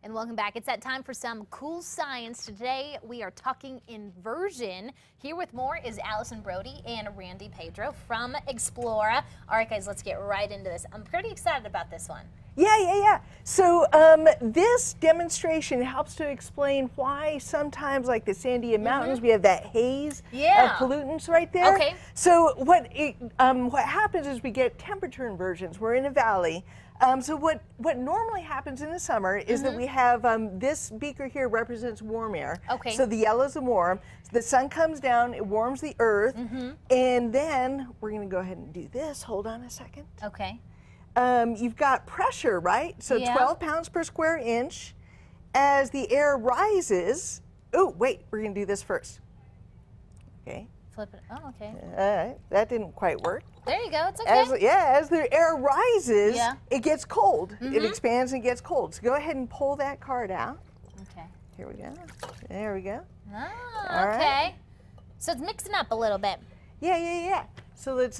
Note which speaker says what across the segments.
Speaker 1: And welcome back. It's that time for some cool science. Today we are talking inversion. Here with more is Allison Brody and Randy Pedro from Explora. All right, guys, let's get right into this. I'm pretty excited about this one.
Speaker 2: Yeah. So this demonstration helps to explain why sometimes, like the Sandia Mountains, we have that haze of pollutants right there.
Speaker 1: Okay.
Speaker 2: So what happens is we get temperature inversions. We're in a valley. So what normally happens in the summer is that we have this beaker here represents warm air. Okay. So the yellow's the warm. The sun comes down, it warms the earth, and then we're going to go ahead and do this. Hold on a second.
Speaker 1: Okay.
Speaker 2: You've got pressure, right? So 12 pounds per square inch. As the air rises, oh, wait, we're going to do this first. Okay.
Speaker 1: Flip it. Oh, okay.
Speaker 2: All right, that didn't quite work.
Speaker 1: There you go, it's okay.
Speaker 2: As the air rises, it gets cold. It expands and gets cold. So go ahead and pull that card out.
Speaker 1: Okay.
Speaker 2: Here we go. There we go.
Speaker 1: Oh, okay. So it's mixing up a little bit.
Speaker 2: Yeah. So let's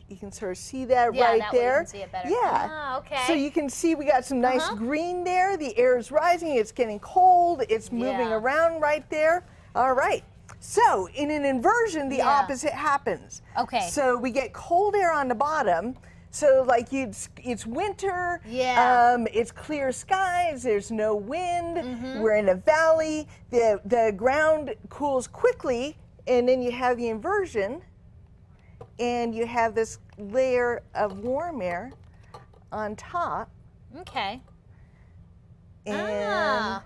Speaker 2: you can sort of see that right
Speaker 1: that
Speaker 2: there.
Speaker 1: Way you can see it better.
Speaker 2: Yeah.
Speaker 1: Oh, okay.
Speaker 2: So you can see we got some nice green there. The air is rising. It's getting cold. It's moving around right there. All right. So in an inversion, the opposite happens. Okay. So we get cold air on the bottom. So like it's winter. It's clear skies. There's no wind. We're in a valley. The ground cools quickly, and then you have the inversion. And you have this layer of warm air on top.
Speaker 1: Okay.
Speaker 2: And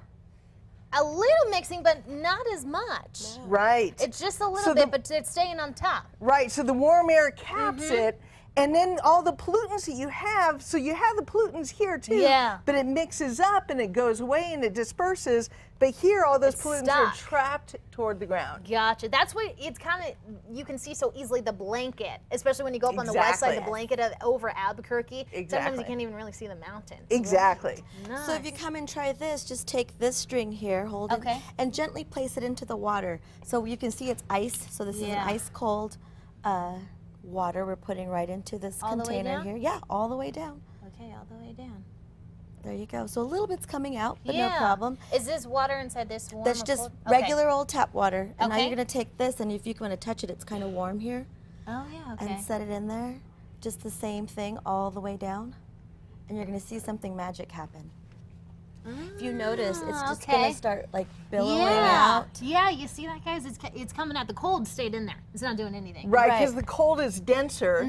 Speaker 1: a little mixing, but not as much.
Speaker 2: Right.
Speaker 1: It's just a little bit, but it's staying on top.
Speaker 2: Right. So the warm air caps it, and then all the pollutants that you have, so you have the pollutants here too, but it mixes up and it goes away and it disperses. But here, all those pollutants are trapped toward the ground.
Speaker 1: Gotcha. That's what it's kind of, you can see so easily the blanket, especially when you go up on the west side, the blanket over Albuquerque. Sometimes you can't even really see the mountains.
Speaker 2: Exactly.
Speaker 1: Nice.
Speaker 3: So if you come and try this, just take this string here, hold it, and gently place it into the water. So you can see it's ice. So this is an ice cold water we're putting right into this container here. Yeah, all the way down.
Speaker 1: Okay, all the way down.
Speaker 3: There you go. So a little bit's coming out, but no problem.
Speaker 1: Is this water inside this warm?
Speaker 3: That's just regular old tap water. And now you're going to take this, and if you want to touch it, it's kind of warm here.
Speaker 1: Oh, yeah, okay.
Speaker 3: And set it in there. Just the same thing all the way down. And you're going to see something magic happen. If you notice, it's just going to start like billowing out.
Speaker 1: Yeah, you see that, guys? It's coming out. The cold stayed in there. It's not doing anything.
Speaker 2: Right, because the cold is denser,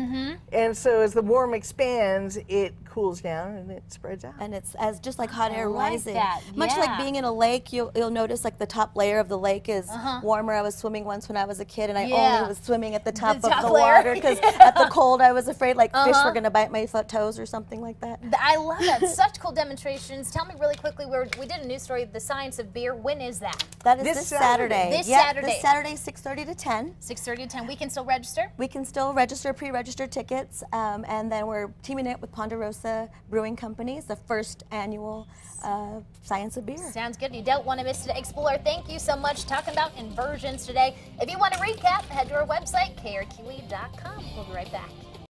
Speaker 2: and so as the warm expands, it cools down and it spreads out.
Speaker 3: And it's just like hot air rising.
Speaker 1: That.
Speaker 3: Much like being in a lake, you'll notice like the top layer of the lake is warmer. I was swimming once when I was a kid, and I only was swimming at the top of the water because at the cold I was afraid like fish were going to bite my toes or something like that.
Speaker 1: I love that. Such cool demonstrations. Tell me really quickly, we did a news story, The Science of Beer. When is that?
Speaker 3: That is this Saturday.
Speaker 1: This Saturday.
Speaker 3: This Saturday, 6:30 to 10.
Speaker 1: 6:30 to 10. We can still register?
Speaker 3: We can still register, pre-register tickets, and then we're teaming it with Ponderosa Brewing Company. It's the first annual Science of Beer.
Speaker 1: Sounds good. You don't want to miss it. Explore, thank you so much. Talking about inversions today. If you want to recap, head to our website, krqe.com. We'll be right back.